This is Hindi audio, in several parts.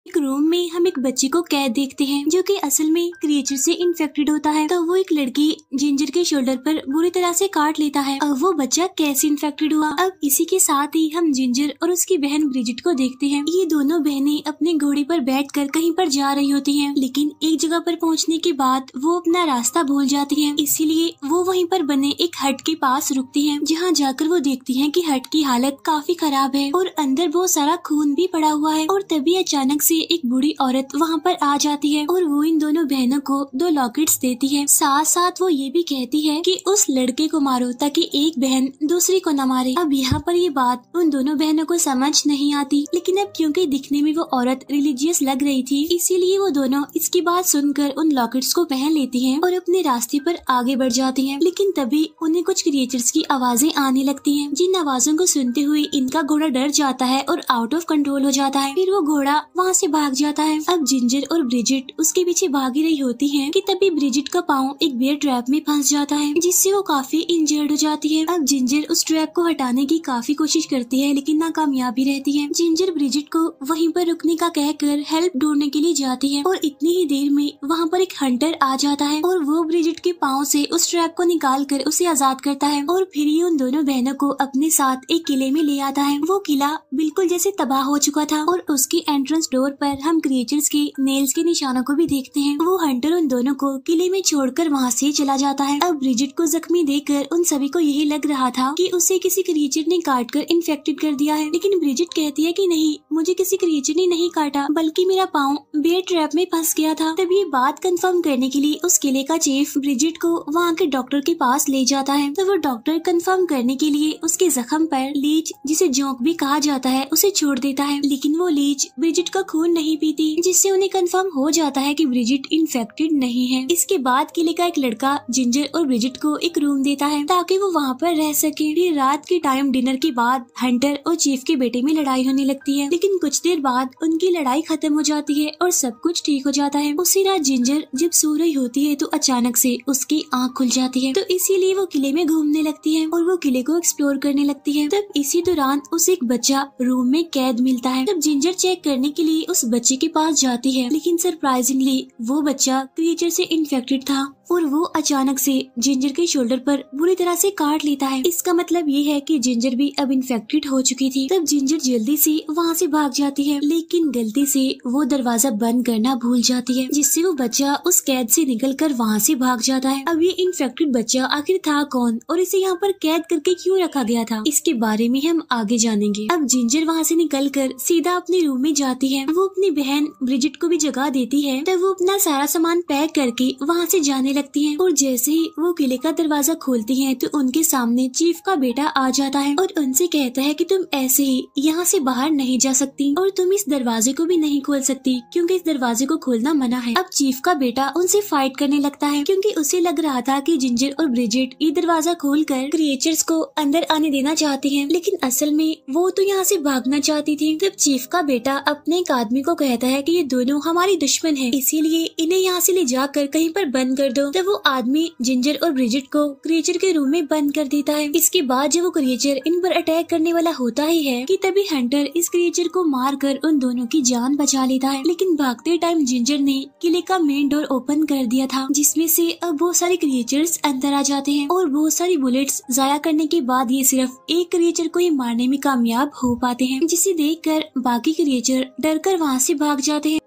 एक रूम में हम एक बच्चे को कैद देखते हैं जो कि असल में क्रिएचर से इन्फेक्टेड होता है। तो वो एक लड़की जिंजर के शोल्डर पर बुरी तरह से काट लेता है। अब वो बच्चा कैसे इन्फेक्टेड हुआ। अब इसी के साथ ही हम जिंजर और उसकी बहन ब्रिजिट को देखते हैं। ये दोनों बहनें अपने घोड़े पर बैठकर कहीं पर जा रही होती हैं, लेकिन एक जगह पर पहुंचने के बाद वो अपना रास्ता भूल जाती हैं। इसीलिए वो वहीं पर बने एक हट के पास रुकती हैं, जहां जाकर वो देखती हैं कि हट की हालत काफी खराब है और अंदर बहुत सारा खून भी पड़ा हुआ है। और तभी अचानक से एक बूढ़ी औरत वहाँ पर आ जाती है और वो इन दोनों बहनों को 2 लॉकेट्स देती है। साथ साथ वो ये भी कहती है कि उस लड़के को मारो ताकि एक बहन दूसरी को न मारे। अब यहाँ पर ये बात उन दोनों बहनों को समझ नहीं आती, लेकिन अब क्योंकि दिखने में वो औरत रिलीजियस लग रही थी, इसीलिए वो दोनों इसकी बात सुनकर उन लॉकेट्स को पहन लेती हैं और अपने रास्ते पर आगे बढ़ जाती हैं। लेकिन तभी उन्हें कुछ क्रिएचर्स की आवाजें आने लगती हैं, जिन आवाजों को सुनते हुए इनका घोड़ा डर जाता है और आउट ऑफ कंट्रोल हो जाता है। फिर वो घोड़ा वहाँ से भाग जाता है। अब जिंजर और ब्रिजिट उसके पीछे भाग ही रही होती हैं कि तभी ब्रिजिट का पाँव एक बेयर ट्रैप में फंस जाता है, जिससे वो काफी इंजर्ड हो जाती है। अब जिंजर उस ट्रैप को हटाने की काफी कोशिश करती है, लेकिन नाकामयाब ही रहती है। जिंजर ब्रिजिट को वहीं पर रुकने का कहकर हेल्प ढूंढने के लिए जाती है और इतनी ही देर में वहाँ पर एक हंटर आ जाता है और वो ब्रिजिट के पाँव से उस ट्रैप को निकाल कर उसे आजाद करता है और फिर ही उन दोनों बहनों को अपने साथ एक किले में ले आता है। वो किला बिल्कुल जैसे तबाह हो चुका था और उसकी एंट्रेंस डोर पर हम क्रिएचर्स के नेल्स के निशानों को भी देखते हैं। वो हंटर उन दोनों को किले में छोड़कर वहाँ से चला जाता है। अब ब्रिजिट को जख्मी देखकर उन सभी को यही लग रहा था कि उसे किसी क्रिएचर ने काटकर इन्फेक्टेड कर दिया है, लेकिन ब्रिजिट कहती है कि नहीं, मुझे किसी क्रिएचर ने नहीं काटा, बल्कि मेरा पाँव बेयर ट्रैप में फंस गया था। तब ये बात कंफर्म करने के लिए उस किले का चीफ ब्रिजिट को वहाँ के डॉक्टर के पास ले जाता है। तो वो डॉक्टर कंफर्म करने के लिए उसके जख्म पर लीच, जिसे जोंक भी कहा जाता है, उसे छोड़ देता है, लेकिन वो लीच ब्रिजिट का खून नहीं पीती, जिससे उन्हें कंफर्म हो जाता है कि ब्रिजिट इन्फेक्टेड नहीं है। इसके बाद किले का एक लड़का जिंजर और ब्रिजिट को एक रूम देता है ताकि वो वहाँ पर रह सके। फिर रात के टाइम डिनर के बाद हंटर और चीफ के बेटे में लड़ाई होने लगती है, लेकिन कुछ देर बाद उनकी लड़ाई खत्म हो जाती है और सब कुछ ठीक हो जाता है। उसी रात जिंजर जब सो रही होती है तो अचानक से उसकी आँख खुल जाती है, तो इसीलिए वो किले में घूमने लगती है और वो किले को एक्सप्लोर करने लगती है। तब इसी दौरान उसे एक बच्चा रूम में कैद मिलता है। तब जिंजर चेक करने के लिए उस बच्चे के पास जाती है, लेकिन सरप्राइजिंगली वो बच्चा क्रिएचर से इन्फेक्टेड था और वो अचानक से जिंजर के शोल्डर पर बुरी तरह से काट लेता है। इसका मतलब ये है कि जिंजर भी अब इन्फेक्टेड हो चुकी थी। तब जिंजर जल्दी से वहाँ से भाग जाती है, लेकिन गलती से वो दरवाजा बंद करना भूल जाती है, जिससे वो बच्चा उस कैद से निकलकर वहाँ से भाग जाता है। अब ये इन्फेक्टेड बच्चा आखिर था कौन और इसे यहाँ पर कैद करके क्यों रखा गया था, इसके बारे में हम आगे जानेंगे। अब जिंजर वहाँ से निकलकर सीधा अपने रूम में जाती है। वो अपनी बहन ब्रिजिट को भी जगह देती है। तब वो अपना सारा सामान पैक करके वहाँ से जाने लगती हैं और जैसे ही वो किले का दरवाजा खोलती हैं तो उनके सामने चीफ का बेटा आ जाता है और उनसे कहता है कि तुम ऐसे ही यहाँ से बाहर नहीं जा सकती और तुम इस दरवाजे को भी नहीं खोल सकती क्योंकि इस दरवाजे को खोलना मना है। अब चीफ का बेटा उनसे फाइट करने लगता है क्योंकि उसे लग रहा था कि जिंजर और ब्रिजिट ये दरवाजा खोलकर क्रिएचर्स को अंदर आने देना चाहती हैं, लेकिन असल में वो तो यहाँ से भागना चाहती थी। तब चीफ का बेटा अपने एक आदमी को कहता है कि ये दोनों हमारी दुश्मन है, इसीलिए इन्हें यहाँ से ले जाकर कहीं पर बंद कर दो। तब वो आदमी जिंजर और ब्रिजिट को क्रिएचर के रूम में बंद कर देता है। इसके बाद जब वो क्रिएचर इन पर अटैक करने वाला होता ही है कि तभी हंटर इस क्रिएचर को मारकर उन दोनों की जान बचा लेता है, लेकिन भागते टाइम जिंजर ने किले का मेन डोर ओपन कर दिया था, जिसमें से अब बहुत सारे क्रिएचर्स अंदर आ जाते हैं और बहुत सारी बुलेट्स जाया करने के बाद ये सिर्फ एक क्रिएचर को ही मारने में कामयाब हो पाते हैं, जिसे देखकर बाकी क्रिएचर डरकर वहाँ से भाग जाते हैं।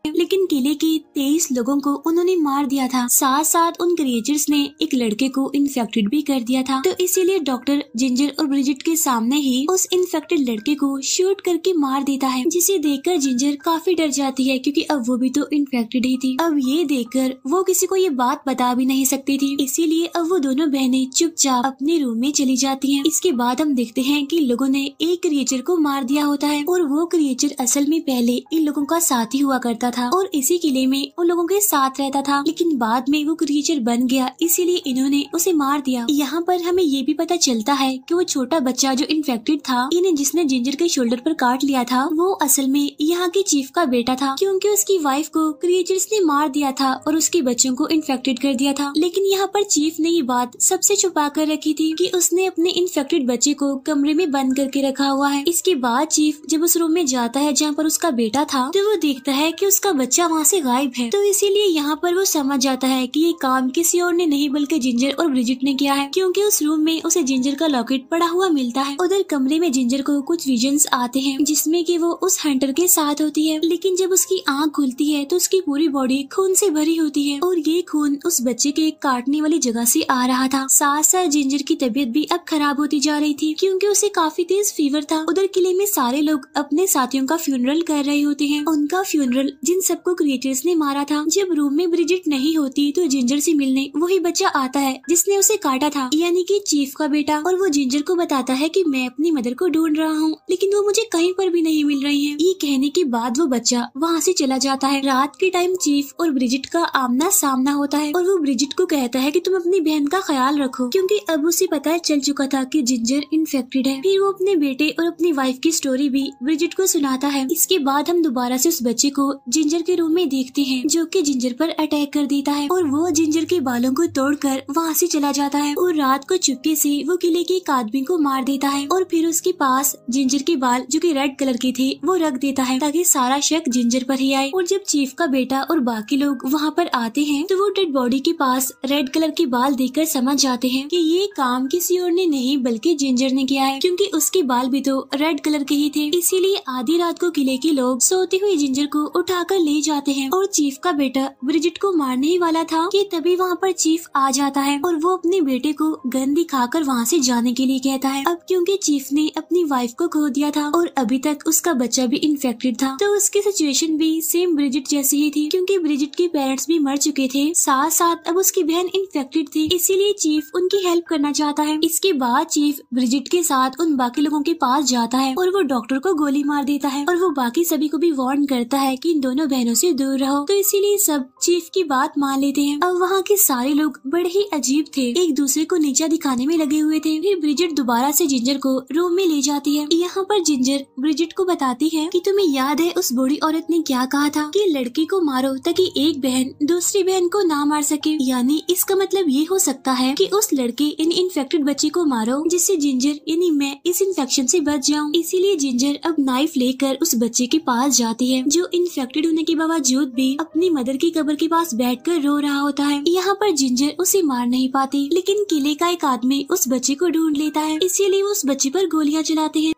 लेकिन किले के 23 लोगों को उन्होंने मार दिया था। साथ साथ उन क्रिएचर्स ने एक लड़के को इन्फेक्टेड भी कर दिया था, तो इसीलिए डॉक्टर जिंजर और ब्रिजिट के सामने ही उस इन्फेक्टेड लड़के को शूट करके मार देता है, जिसे देखकर जिंजर काफी डर जाती है क्योंकि अब वो भी तो इन्फेक्टेड ही थी। अब ये देखकर वो किसी को ये बात बता भी नहीं सकती थी, इसीलिए अब वो दोनों बहनें चुपचाप अपने रूम में चली जाती हैं। इसके बाद हम देखते हैं कि लोगों ने एक क्रिएचर को मार दिया होता है और वो क्रिएचर असल में पहले इन लोगों का साथी हुआ करता था और इसी किले में उन लोगों के साथ रहता था, लेकिन बाद में वो क्रिएचर बन गया, इसीलिए इन्होंने उसे मार दिया। यहाँ पर हमें ये भी पता चलता है कि वो छोटा बच्चा जो इन्फेक्टेड था, इन्हें जिसने जिंजर के शोल्डर पर काट लिया था, वो असल में यहाँ के चीफ का बेटा था, क्योंकि उसकी वाइफ को क्रिएचर्स ने मार दिया था और उसके बच्चों को इन्फेक्टेड कर दिया था। लेकिन यहाँ पर चीफ ने ये बात सबसे छुपा कर रखी थी कि उसने अपने इन्फेक्टेड बच्चे को कमरे में बंद करके रखा हुआ है। इसके बाद चीफ जब उस रूम में जाता है जहाँ पर उसका बेटा था, तो वो देखता है कि उसका बच्चा वहाँ से गायब है। तो इसीलिए यहाँ पर वो समझ जाता है कि ये काम किसी और ने नहीं बल्कि जिंजर और ब्रिजिट ने किया है, क्योंकि उस रूम में उसे जिंजर का लॉकेट पड़ा हुआ मिलता है। उधर कमरे में जिंजर को कुछ विजन्स आते हैं जिसमें कि वो उस हंटर के साथ होती है, लेकिन जब उसकी आंख खुलती है तो उसकी पूरी बॉडी खून से भरी होती है और ये खून उस बच्चे के काटने वाली जगह से आ रहा था। साथ साथ जिंजर की तबीयत भी अब खराब होती जा रही थी, क्योंकि उसे काफी तेज फीवर था। उधर किले में सारे लोग अपने साथियों का फ्यूनरल कर रहे होते हैं, उनका फ्यूनरल जिन सबको क्रिएचर्स ने मारा था। जब रूम में ब्रिजिट नहीं होती तो जिंजर से मिलने वही बच्चा आता है जिसने उसे काटा था, यानी कि चीफ का बेटा, और वो जिंजर को बताता है कि मैं अपनी मदर को ढूंढ रहा हूँ, लेकिन वो मुझे कहीं पर भी नहीं मिल रही है। ये कहने के बाद वो बच्चा वहाँ से चला जाता है। रात के टाइम चीफ और ब्रिजिट का आमना सामना होता है और वो ब्रिजिट को कहता है कि तुम अपनी बहन का ख्याल रखो, क्योंकि अब उसे पता चल चुका था कि जिंजर इन्फेक्टेड है। फिर वो अपने बेटे और अपनी वाइफ की स्टोरी भी ब्रिजिट को सुनाता है। इसके बाद हम दोबारा से उस बच्चे को जिंजर के रूम में देखते हैं, जो कि जिंजर पर अटैक कर देता है और वो जिंजर के बालों को तोड़कर वहाँ से चला जाता है और रात को चुपके से वो किले के एक आदमी को मार देता है और फिर उसके पास जिंजर के बाल जो कि रेड कलर के थे वो रख देता है, ताकि सारा शक जिंजर पर ही आए। और जब चीफ का बेटा और बाकी लोग वहाँ पर आते हैं तो वो डेड बॉडी के पास रेड कलर के बाल देखकर समझ जाते हैं कि ये काम किसी और ने नहीं बल्कि जिंजर ने किया है, क्योंकि उसके बाल भी तो रेड कलर के ही थे। इसीलिए आधी रात को किले के लोग सोते हुए जिंजर को उठाकर ले जाते हैं और चीफ का बेटा ब्रिजिट को मारने ही वाला था कि तभी वहाँ पर चीफ आ जाता है और वो अपने बेटे को गन दिखाकर वहाँ से जाने के लिए कहता है। अब क्योंकि चीफ ने अपनी वाइफ को खो दिया था और अभी तक उसका बच्चा भी इन्फेक्टेड था, तो उसकी सिचुएशन भी सेम ब्रिजिट जैसी ही थी, क्योंकि ब्रिजिट के पेरेंट्स भी मर चुके थे, साथ साथ अब उसकी बहन इन्फेक्टेड थी, इसीलिए चीफ उनकी हेल्प करना चाहता है। इसके बाद चीफ ब्रिजिट के साथ उन बाकी लोगों के पास जाता है और वो डॉक्टर को गोली मार देता है और वो बाकी सभी को भी वार्न करता है कि इन दोनों बहनों से दूर रहो। तो इसीलिए सब चीफ की बात मान लेते हैं। अब वहाँ के सारे लोग बड़े ही अजीब थे, एक दूसरे को नीचा दिखाने में लगे हुए थे। फिर ब्रिजिट दोबारा से जिंजर को रूम में ले जाती है। यहाँ पर जिंजर ब्रिजिट को बताती है कि तुम्हें याद है उस बूढ़ी औरत ने क्या कहा था कि लड़की को मारो ताकि एक बहन दूसरी बहन को ना मार सके, यानी इसका मतलब ये हो सकता है कि उस लड़के इन इन्फेक्टेड बच्चे को मारो जिससे जिंजर यानी मैं इस इन्फेक्शन से बच जाऊं। इसीलिए जिंजर अब नाइफ लेकर उस बच्चे के पास जाती है, जो इन्फेक्टेड होने के बावजूद भी अपनी मदर की कब्र के पास बैठकर रो रहा होता है। यहाँ पर जिंजर उसे मार नहीं पाती, लेकिन किले का एक आदमी उस बच्चे को ढूंढ लेता है, इसीलिए वो उस बच्चे पर गोलियां चलाते हैं।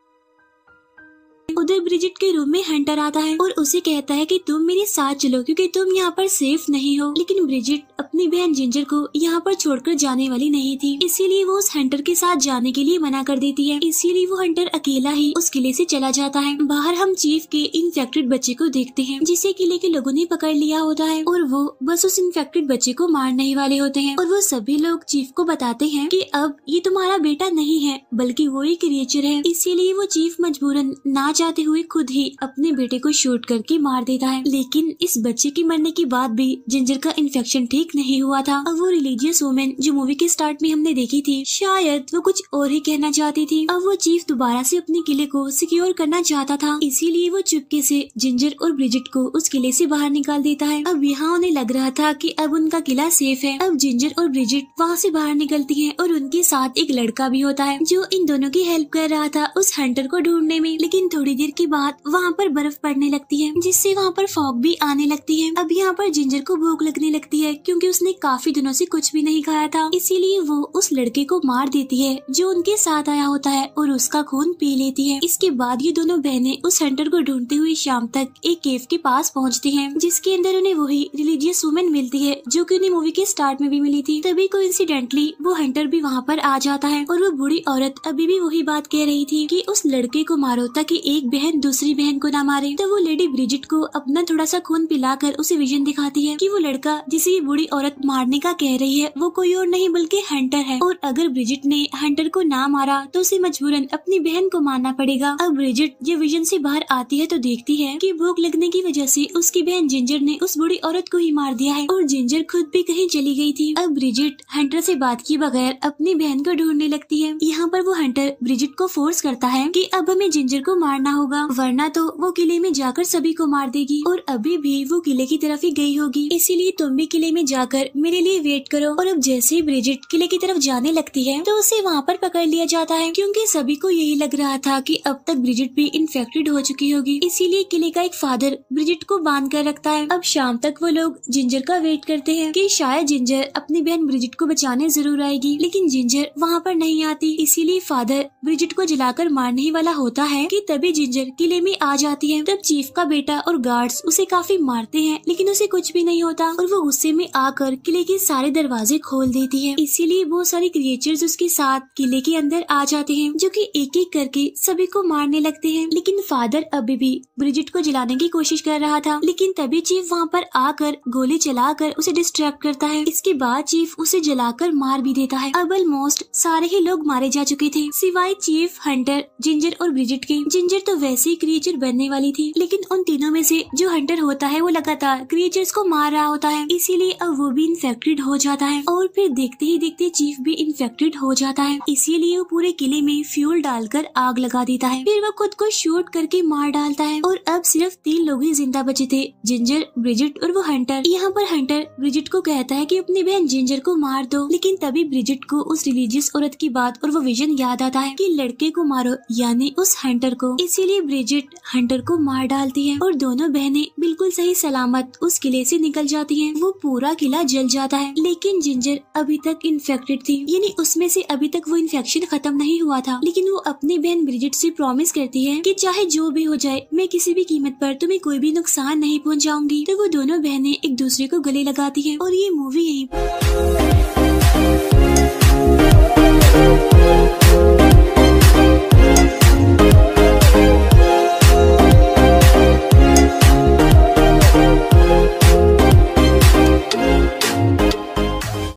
उधर ब्रिजिट के रूम में हंटर आता है और उसे कहता है कि तुम मेरे साथ चलो क्योंकि तुम यहाँ पर सेफ नहीं हो। लेकिन ब्रिजिट अपनी बहन जिंजर को यहाँ पर छोड़कर जाने वाली नहीं थी, इसीलिए वो उस हंटर के साथ जाने के लिए मना कर देती है। इसीलिए वो हंटर अकेला ही उस किले से चला जाता है। बाहर हम चीफ के इन्फेक्टेड बच्चे को देखते हैं, जिसे किले के लोगों ने पकड़ लिया होता है और वो बस उस इन्फेक्टेड बच्चे को मारने ही वाले होते हैं। और वो सभी लोग चीफ को बताते हैं कि अब ये तुम्हारा बेटा नहीं है बल्कि वो ही क्रिएचर है। इसीलिए वो चीफ मजबूरन ना चाहते हुए खुद ही अपने बेटे को शूट करके मार देता है। लेकिन इस बच्चे के मरने के बाद भी जिंजर का इन्फेक्शन ठीक नहीं हुआ था। अब वो रिलीजियस वुमेन जो मूवी के स्टार्ट में हमने देखी थी, शायद वो कुछ और ही कहना चाहती थी। अब वो चीफ दोबारा से अपने किले को सिक्योर करना चाहता था, इसीलिए वो चुपके से जिंजर और ब्रिजिट को उस किले से बाहर निकाल देता है। अब यहाँ उन्हें लग रहा था कि अब उनका किला सेफ है। अब जिंजर और ब्रिजिट वहाँ से बाहर निकलती है और उनके साथ एक लड़का भी होता है जो इन दोनों की हेल्प कर रहा था उस हंटर को ढूंढने में। लेकिन थोड़ी देर के बाद वहाँ पर बर्फ पड़ने लगती है, जिससे वहाँ पर फॉग भी आने लगती है। अब यहाँ पर जिंजर को भूख लगने लगती है, क्योंकि उसने काफी दिनों से कुछ भी नहीं खाया था। इसीलिए वो उस लड़के को मार देती है जो उनके साथ आया होता है और उसका खून पी लेती है। इसके बाद ये दोनों बहनें उस हंटर को ढूंढते हुए शाम तक एक केव के पास पहुँचती है, जिसके अंदर उन्हें वही रिलीजियस वुमेन मिलती है जो कि उन्हें मूवी के स्टार्ट में भी मिली थी। तभी कोइंसिडेंटली वो हंटर भी वहाँ पर आ जाता है और वो बूढ़ी औरत अभी भी वही बात कह रही थी कि उस लड़के को मारो ताकि एक एक बहन दूसरी बहन को ना मारे। तो वो लेडी ब्रिजिट को अपना थोड़ा सा खून पिलाकर उसे विजन दिखाती है कि वो लड़का जिसे ये बूढ़ी औरत मारने का कह रही है वो कोई और नहीं बल्कि हंटर है, और अगर ब्रिजिट ने हंटर को ना मारा तो उसे मजबूरन अपनी बहन को मारना पड़ेगा। अब ब्रिजिट जब विजन से बाहर आती है तो देखती है कि भूख लगने की वजह से उसकी बहन जिंजर ने उस बूढ़ी औरत को ही मार दिया है और जिंजर खुद भी कहीं चली गई थी। अब ब्रिजिट हंटर से बात किए बगैर अपनी बहन को ढूंढने लगती है। यहाँ पर वो हंटर ब्रिजिट को फोर्स करता है कि अब हमें जिंजर को मारना होगा वरना तो वो किले में जाकर सभी को मार देगी और अभी भी वो किले की तरफ ही गई होगी, इसीलिए तुम भी किले में जाकर मेरे लिए वेट करो। और अब जैसे ही ब्रिजिट किले की तरफ जाने लगती है तो उसे वहाँ पर पकड़ लिया जाता है, क्योंकि सभी को यही लग रहा था कि अब तक ब्रिजिट भी इन्फेक्टेड हो चुकी होगी, इसीलिए किले का एक फादर ब्रिजिट को बांध कर रखता है। अब शाम तक वो लोग जिंजर का वेट करते हैं कि शायद जिंजर अपनी बहन ब्रिजिट को बचाने जरूर आएगी, लेकिन जिंजर वहाँ पर नहीं आती, इसीलिए फादर ब्रिजिट को जलाकर मारने ही वाला होता है कि तभी जिंजर किले में आ जाती है। तब चीफ का बेटा और गार्ड्स उसे काफी मारते हैं लेकिन उसे कुछ भी नहीं होता और वो गुस्से में आकर किले के सारे दरवाजे खोल देती है, इसीलिए बहुत सारे क्रिएचर्स उसके साथ किले के अंदर आ जाते हैं जो कि एक एक करके सभी को मारने लगते हैं। लेकिन फादर अभी भी ब्रिजिट को जलाने की कोशिश कर रहा था, लेकिन तभी चीफ वहाँ पर आकर गोली चलाकर उसे डिस्ट्रैक्ट करता है। इसके बाद चीफ उसे जलाकर मार भी देता है। अब ऑलमोस्ट सारे ही लोग मारे जा चुके थे सिवाय चीफ, हंटर, जिंजर और ब्रिजिट के। जिंजर तो वैसे ही क्रिएचर बनने वाली थी, लेकिन उन तीनों में से जो हंटर होता है वो लगातार क्रिएचर्स को मार रहा होता है, इसीलिए अब वो भी इन्फेक्टेड हो जाता है और फिर देखते ही देखते चीफ भी इन्फेक्टेड हो जाता है, इसीलिए वो पूरे किले में फ्यूल डालकर आग लगा देता है। फिर वो खुद को शूट करके मार डालता है और अब सिर्फ 3 लोग ही जिंदा बचे थे, जिंजर, ब्रिजिट और वो हंटर। यहाँ पर हंटर ब्रिजिट को कहता है कि अपनी बहन जिंजर को मार दो, लेकिन तभी ब्रिजिट को उस रिलीजियस औरत की बात और वो विजन याद आता है कि लड़के को मारो, यानी उस हंटर को, इसीलिए ब्रिजिट हंटर को मार डालती है और दोनों बहनें बिल्कुल सही सलामत उस किले से निकल जाती हैं। वो पूरा किला जल जाता है, लेकिन जिंजर अभी तक इन्फेक्टेड थी, यानी उसमें से अभी तक वो इन्फेक्शन खत्म नहीं हुआ था। लेकिन वो अपनी बहन ब्रिजिट से प्रॉमिस करती है कि चाहे जो भी हो जाए मैं किसी भी कीमत पर तुम्हें कोई भी नुकसान नहीं पहुंचाऊंगी। तो वो दोनों बहनें एक दूसरे को गले लगाती हैं और ये मूवी यहीं